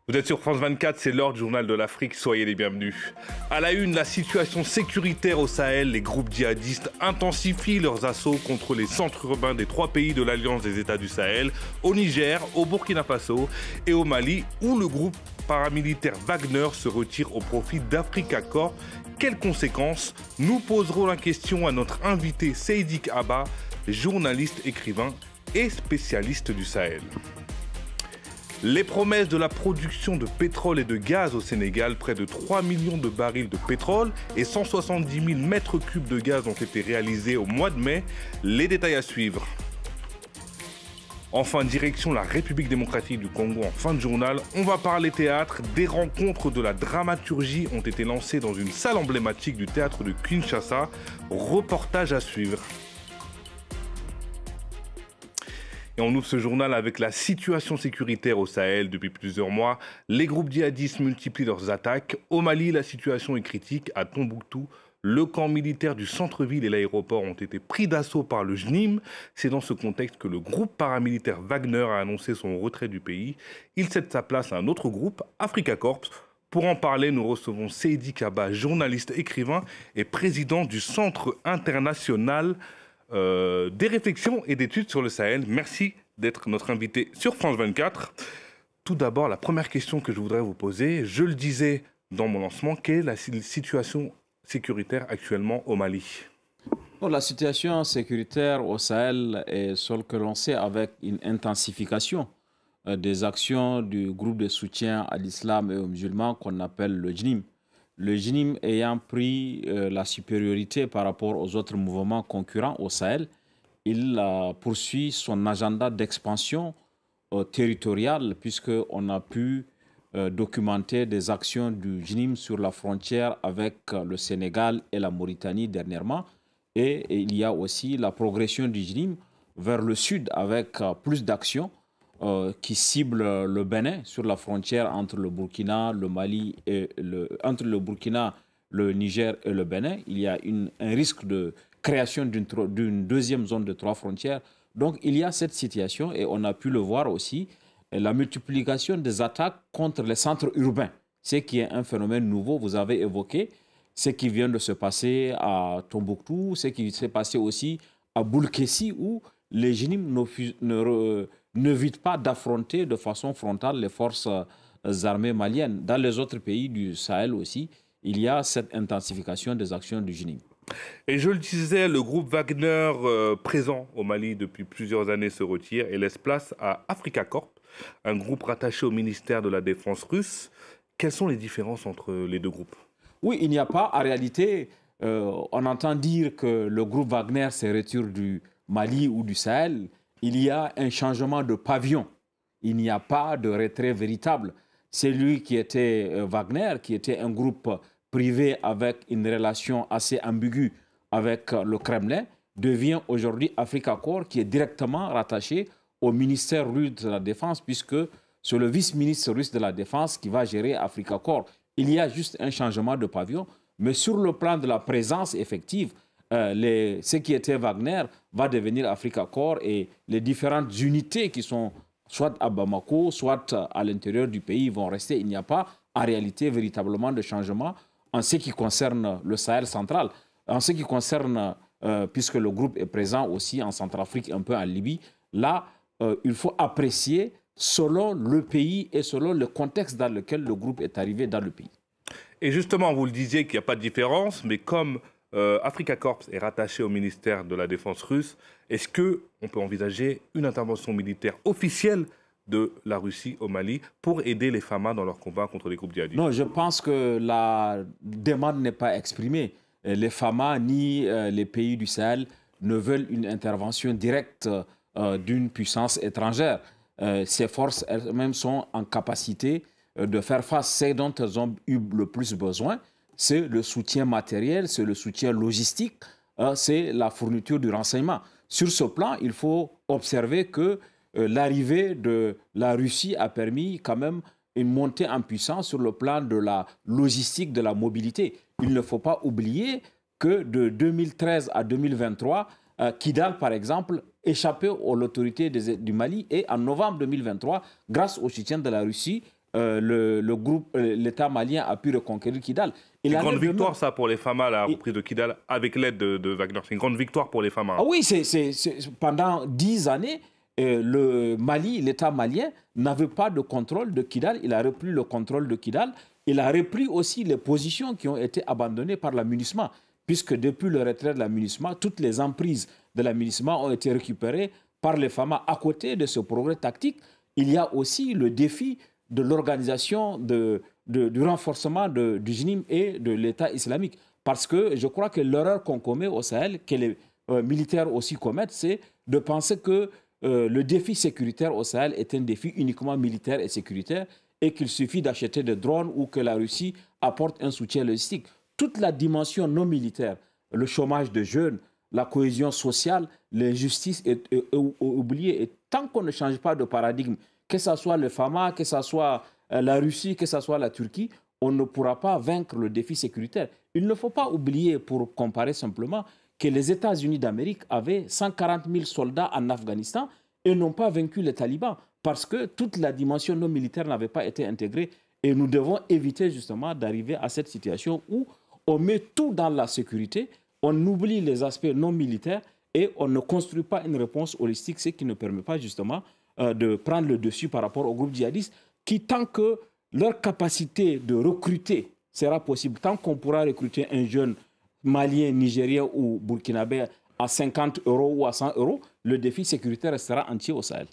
Vous êtes sur France 24, c'est l'heure du journal de l'Afrique, soyez les bienvenus. À la une, la situation sécuritaire au Sahel, les groupes djihadistes intensifient leurs assauts contre les centres urbains des 3 pays de l'Alliance des États du Sahel, au Niger, au Burkina Faso et au Mali, où le groupe paramilitaire Wagner se retire au profit d'Africa Corps. Quelles conséquences? Nous poserons la question à notre invité Seydik Abba, journaliste, écrivain et spécialiste du Sahel. Les promesses de la production de pétrole et de gaz au Sénégal, près de 3 millions de barils de pétrole et 170 000 mètres cubes de gaz ont été réalisés au mois de mai. Les détails à suivre. Enfin, direction la République démocratique du Congo en fin de journal. On va parler théâtre. Des rencontres de la dramaturgie ont été lancées dans une salle emblématique du théâtre de Kinshasa. Reportage à suivre. Et on ouvre ce journal avec la situation sécuritaire au Sahel depuis plusieurs mois. Les groupes djihadistes multiplient leurs attaques. Au Mali, la situation est critique. À Tombouctou, le camp militaire du centre-ville et l'aéroport ont été pris d'assaut par le JNIM. C'est dans ce contexte que le groupe paramilitaire Wagner a annoncé son retrait du pays. Il cède sa place à un autre groupe, Africa Corps. Pour en parler, nous recevons Seydik Abba, journaliste, écrivain et président du Centre international des réflexions et d'études sur le Sahel. Merci d'être notre invité sur France 24. Tout d'abord, la première question que je voudrais vous poser, je le disais dans mon lancement, quelle est la situation sécuritaire actuellement au Mali? Bon, la situation sécuritaire au Sahel est seule que l'on sait avec une intensification des actions du groupe de soutien à l'islam et aux musulmans qu'on appelle le JNIM. Le JNIM ayant pris la supériorité par rapport aux autres mouvements concurrents au Sahel, il poursuit son agenda d'expansion territoriale puisqu'on a pu documenter des actions du JNIM sur la frontière avec le Sénégal et la Mauritanie dernièrement. Et il y a aussi la progression du JNIM vers le sud avec plus d'actions qui cible le Bénin sur la frontière entre le Burkina, le Mali et entre le Burkina, le Niger et le Bénin. Il y a un risque de création d'une deuxième zone de 3 frontières. Donc il y a cette situation et on a pu le voir aussi, la multiplication des attaques contre les centres urbains, ce qui est un phénomène nouveau. Vous avez évoqué ce qui vient de se passer à Tombouctou, ce qui s'est passé aussi à Boulkessi où les JNIM n'évitent pas d'affronter de façon frontale les forces armées maliennes. Dans les autres pays du Sahel aussi, il y a cette intensification des actions du JNIM. Et je le disais, le groupe Wagner présent au Mali depuis plusieurs années se retire et laisse place à Africa Corps, un groupe rattaché au ministère de la Défense russe. Quelles sont les différences entre les deux groupes? Oui, il n'y a pas, en réalité, on entend dire que le groupe Wagner se retire du Mali ou du Sahel. Il y a un changement de pavillon. Il n'y a pas de retrait véritable. Celui qui était Wagner, qui était un groupe privé avec une relation assez ambiguë avec le Kremlin, devient aujourd'hui Africa Corps, qui est directement rattaché au ministère russe de la Défense, puisque c'est le vice-ministre russe de la Défense qui va gérer Africa Corps. Il y a juste un changement de pavillon, mais sur le plan de la présence effective, ce qui était Wagner va devenir Africa Corps et les différentes unités qui sont soit à Bamako, soit à l'intérieur du pays vont rester. Il n'y a pas en réalité véritablement de changement en ce qui concerne le Sahel central. En ce qui concerne, puisque le groupe est présent aussi en Centrafrique, un peu en Libye, là, il faut apprécier selon le pays et selon le contexte dans lequel le groupe est arrivé dans le pays. Et justement, vous le disiez qu'il n'y a pas de différence, mais comme Africa Corps est rattaché au ministère de la Défense russe, est-ce qu'on peut envisager une intervention militaire officielle de la Russie au Mali pour aider les FAMA dans leur combat contre les groupes djihadistes? Non, je pense que la demande n'est pas exprimée. Les FAMA ni les pays du Sahel ne veulent une intervention directe d'une puissance étrangère. Ces forces elles-mêmes sont en capacité de faire face. Ce dont elles ont eu le plus besoin, c'est le soutien matériel, c'est le soutien logistique, c'est la fourniture du renseignement. Sur ce plan, il faut observer que l'arrivée de la Russie a permis quand même une montée en puissance sur le plan de la logistique, de la mobilité. Il ne faut pas oublier que de 2013 à 2023, Kidal, par exemple, échappait aux autorités du Mali et en novembre 2023, grâce au soutien de la Russie, l'État malien a pu reconquérir Kidal. C'est une grande victoire, ça, pour les FAMA, la reprise de Kidal, avec l'aide de Wagner. C'est une grande victoire pour les FAMA. Ah oui, pendant 10 années, le Mali, l'État malien, n'avait pas de contrôle de Kidal. Il a repris le contrôle de Kidal. Il a repris aussi les positions qui ont été abandonnées par la MINUSMA, puisque depuis le retrait de la MINUSMA, toutes les emprises de la MINUSMA ont été récupérées par les FAMA. À côté de ce progrès tactique, il y a aussi le défi de l'organisation, du renforcement du JNIM et de l'État islamique. Parce que je crois que l'erreur qu'on commet au Sahel, que les militaires aussi commettent, c'est de penser que le défi sécuritaire au Sahel est un défi uniquement militaire et sécuritaire et qu'il suffit d'acheter des drones ou que la Russie apporte un soutien logistique. Toute la dimension non militaire, le chômage de jeunes, la cohésion sociale, l'injustice est oubliée. Et tant qu'on ne change pas de paradigme, que ce soit le FAMA, que ce soit la Russie, que ce soit la Turquie, on ne pourra pas vaincre le défi sécuritaire. Il ne faut pas oublier, pour comparer simplement, que les États-Unis d'Amérique avaient 140 000 soldats en Afghanistan et n'ont pas vaincu les talibans parce que toute la dimension non militaire n'avait pas été intégrée. Et nous devons éviter justement d'arriver à cette situation où on met tout dans la sécurité, on oublie les aspects non militaires et on ne construit pas une réponse holistique, ce qui ne permet pas justement de prendre le dessus par rapport aux groupes djihadistes qui, tant que leur capacité de recruter sera possible, tant qu'on pourra recruter un jeune malien, nigérien ou burkinabé à 50 € ou à 100 €, le défi sécuritaire restera entier au Sahel.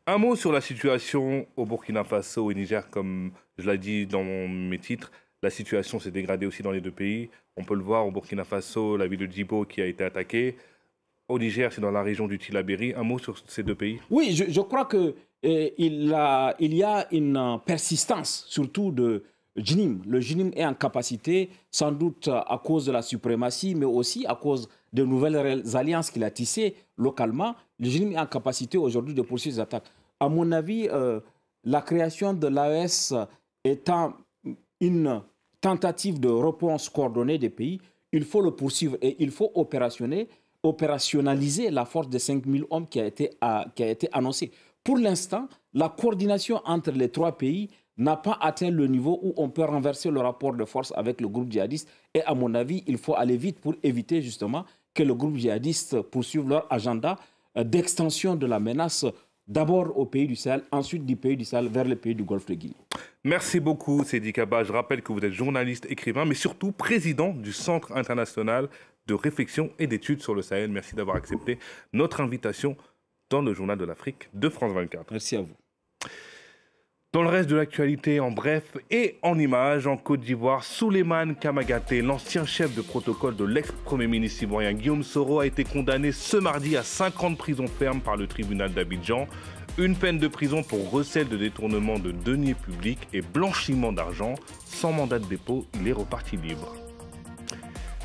Un mot sur la situation au Burkina Faso et au Niger, comme je l'ai dit dans mes titres. La situation s'est dégradée aussi dans les deux pays. On peut le voir au Burkina Faso, la ville de Djibo qui a été attaquée. Au Niger, c'est dans la région du Tillabéri. Un mot sur ces deux pays? Oui, je crois qu'il y a une persistance, surtout de JNIM. Le JNIM est en capacité, sans doute à cause de la suprématie, mais aussi à cause de nouvelles alliances qu'il a tissées localement. Le JNIM est en capacité aujourd'hui de poursuivre ces attaques. À mon avis, la création de l'AES étant une tentative de réponse coordonnée des pays, il faut le poursuivre et il faut opérationnaliser la force de 5 000 hommes qui a été annoncée. Pour l'instant, la coordination entre les trois pays n'a pas atteint le niveau où on peut renverser le rapport de force avec le groupe djihadiste. Et à mon avis, il faut aller vite pour éviter justement que le groupe djihadiste poursuive leur agenda d'extension de la menace d'abord au pays du Sahel, ensuite du pays du Sahel vers le pays du Golfe de Guinée. Merci beaucoup, Seydi Kaba. Je rappelle que vous êtes journaliste, écrivain, mais surtout président du Centre international de réflexion et d'études sur le Sahel. Merci d'avoir accepté notre invitation dans le Journal de l'Afrique de France 24. Merci à vous. Dans le reste de l'actualité, en bref et en images, en Côte d'Ivoire, Souleymane Kamagaté, l'ancien chef de protocole de l'ex-premier ministre ivoirien Guillaume Soro, a été condamné ce mardi à 5 ans de prison ferme par le tribunal d'Abidjan. Une peine de prison pour recel de détournement de deniers publics et blanchiment d'argent. Sans mandat de dépôt, il est reparti libre.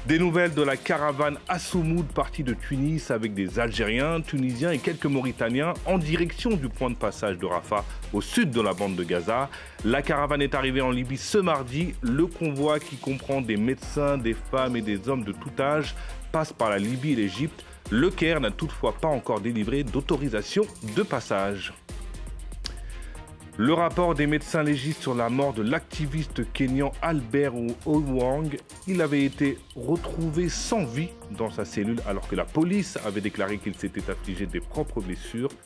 Des nouvelles de la caravane Assoumoud partie de Tunis avec des Algériens, Tunisiens et quelques Mauritaniens en direction du point de passage de Rafah au sud de la bande de Gaza. La caravane est arrivée en Libye ce mardi. Le convoi qui comprend des médecins, des femmes et des hommes de tout âge passe par la Libye et l'Égypte. Le Caire n'a toutefois pas encore délivré d'autorisation de passage. Le rapport des médecins légistes sur la mort de l'activiste kényan Albert Ojwang, il avait été retrouvé sans vie dans sa cellule alors que la police avait déclaré qu'il s'était affligé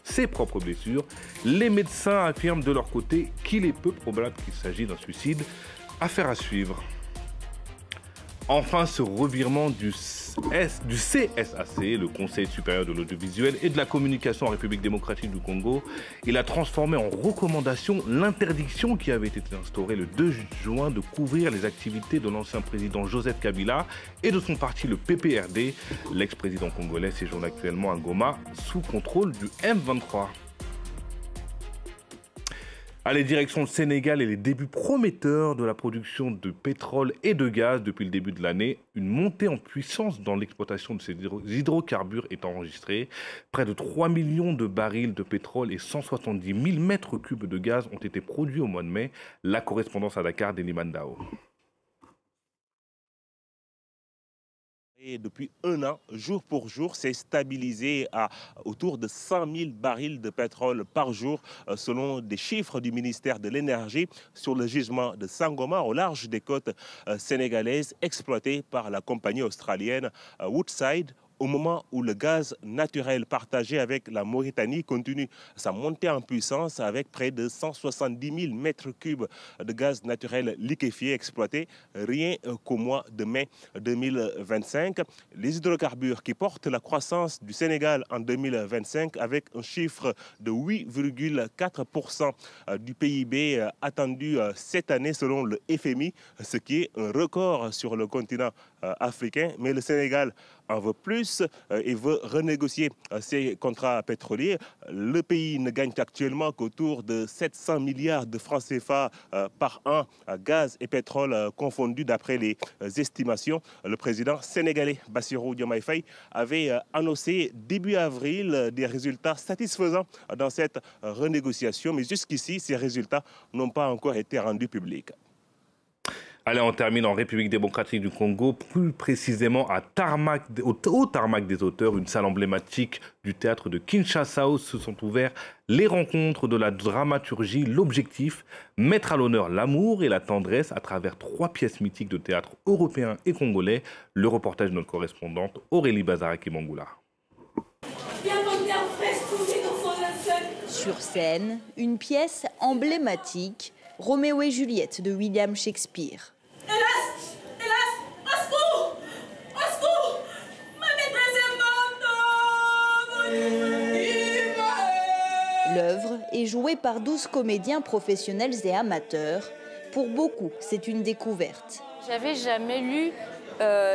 ses propres blessures. Les médecins affirment de leur côté qu'il est peu probable qu'il s'agisse d'un suicide. Affaire à suivre. Enfin, ce revirement du CSAC, le Conseil supérieur de l'audiovisuel et de la communication en République démocratique du Congo, il a transformé en recommandation l'interdiction qui avait été instaurée le 2 juin de couvrir les activités de l'ancien président Joseph Kabila et de son parti le PPRD. L'ex-président congolais séjourne actuellement à Goma sous contrôle du M23. Allez, direction le Sénégal et les débuts prometteurs de la production de pétrole et de gaz depuis le début de l'année. Une montée en puissance dans l'exploitation de ces hydrocarbures est enregistrée. Près de 3 millions de barils de pétrole et 170 000 mètres cubes de gaz ont été produits au mois de mai. La correspondance à Dakar d'Eliman Dao. Et depuis un an, jour pour jour, c'est stabilisé à autour de 100 000 barils de pétrole par jour, selon des chiffres du ministère de l'Énergie, sur le gisement de Sangomar, au large des côtes sénégalaises, exploité par la compagnie australienne Woodside, au moment où le gaz naturel partagé avec la Mauritanie continue sa montée en puissance avec près de 170 000 mètres cubes de gaz naturel liquéfié exploité rien qu'au mois de mai 2025. Les hydrocarbures qui portent la croissance du Sénégal en 2025 avec un chiffre de 8,4% du PIB attendu cette année selon le FMI, ce qui est un record sur le continent africain. Mais le Sénégal en veut plus et veut renégocier ses contrats pétroliers. Le pays ne gagne actuellement qu'autour de 700 milliards de francs CFA par an, gaz et pétrole confondus d'après les estimations. Le président sénégalais Bassirou Diomaye Faye avait annoncé début avril des résultats satisfaisants dans cette renégociation, mais jusqu'ici, ces résultats n'ont pas encore été rendus publics. Allez, on termine en République démocratique du Congo, plus précisément au Tarmac des auteurs, une salle emblématique du théâtre de Kinshasa où se sont ouverts les rencontres de la dramaturgie. L'objectif, mettre à l'honneur l'amour et la tendresse à travers 3 pièces mythiques de théâtre européen et congolais. Le reportage de notre correspondante Aurélie Bazaraki-Mangoula. Sur scène, une pièce emblématique, Roméo et Juliette de William Shakespeare. L'œuvre est jouée par 12 comédiens professionnels et amateurs. Pour beaucoup, c'est une découverte. J'avais jamais lu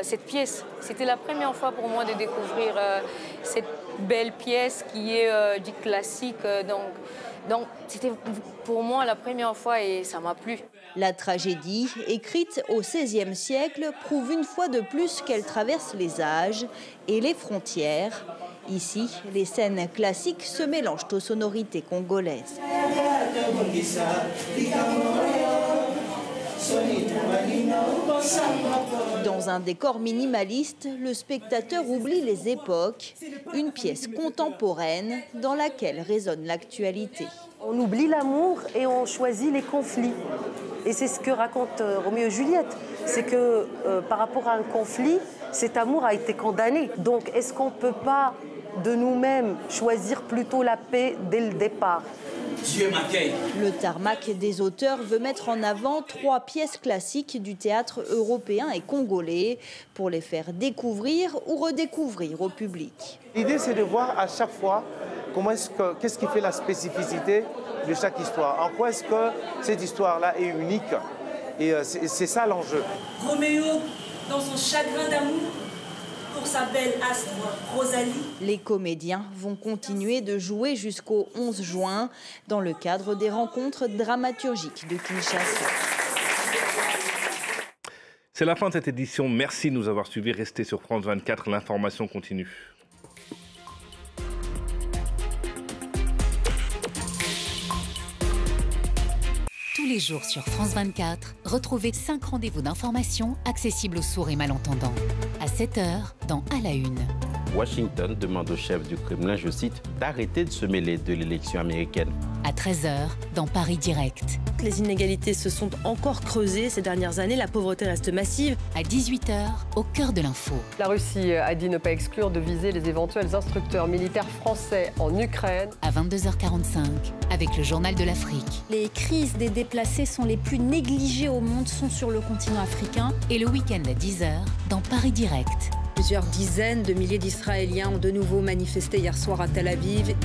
cette pièce. C'était la première fois pour moi de découvrir cette belle pièce qui est du classique. Donc c'était pour moi la première fois et ça m'a plu. La tragédie, écrite au XVIe siècle, prouve une fois de plus qu'elle traverse les âges et les frontières. Ici, les scènes classiques se mélangent aux sonorités congolaises. Dans un décor minimaliste, le spectateur oublie les époques, une pièce contemporaine dans laquelle résonne l'actualité. On oublie l'amour et on choisit les conflits. Et c'est ce que raconte Roméo et Juliette. C'est que par rapport à un conflit, cet amour a été condamné. Donc est-ce qu'on ne peut pas de nous-mêmes choisir plutôt la paix dès le départ ? Le Tarmac des auteurs veut mettre en avant 3 pièces classiques du théâtre européen et congolais pour les faire découvrir ou redécouvrir au public. L'idée, c'est de voir à chaque fois qu'est-ce qui fait la spécificité de chaque histoire. En quoi est-ce que cette histoire-là est unique? Et c'est ça l'enjeu. Roméo, dans son chagrin d'amour, pour sa belle astre Rosalie. Les comédiens vont continuer de jouer jusqu'au 11 juin dans le cadre des rencontres dramaturgiques de Kinshasa. C'est la fin de cette édition. Merci de nous avoir suivis. Restez sur France 24, l'information continue. Tous les jours sur France 24, retrouvez 5 rendez-vous d'information accessibles aux sourds et malentendants. À 7h, dans À la Une. Washington demande au chef du Kremlin, je cite, d'arrêter de se mêler de l'élection américaine. À 13h, dans Paris Direct. Les inégalités se sont encore creusées ces dernières années, la pauvreté reste massive. À 18h, au cœur de l'info. La Russie a dit ne pas exclure de viser les éventuels instructeurs militaires français en Ukraine. À 22h45, avec le Journal de l'Afrique. Les crises des déplacés sont les plus négligées au monde, sont sur le continent africain. Et le week-end à 10h, dans Paris Direct. Plusieurs dizaines de milliers d'Israéliens ont de nouveau manifesté hier soir à Tel Aviv.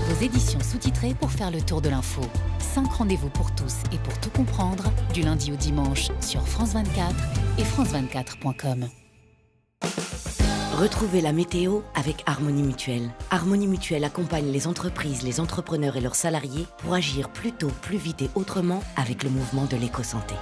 Vos éditions sous-titrées pour faire le tour de l'info. 5 rendez-vous pour tous et pour tout comprendre, du lundi au dimanche sur France 24 et France24.com. Retrouvez la météo avec Harmonie Mutuelle. Harmonie Mutuelle accompagne les entreprises, les entrepreneurs et leurs salariés pour agir plus tôt, plus vite et autrement avec le mouvement de l'éco-santé.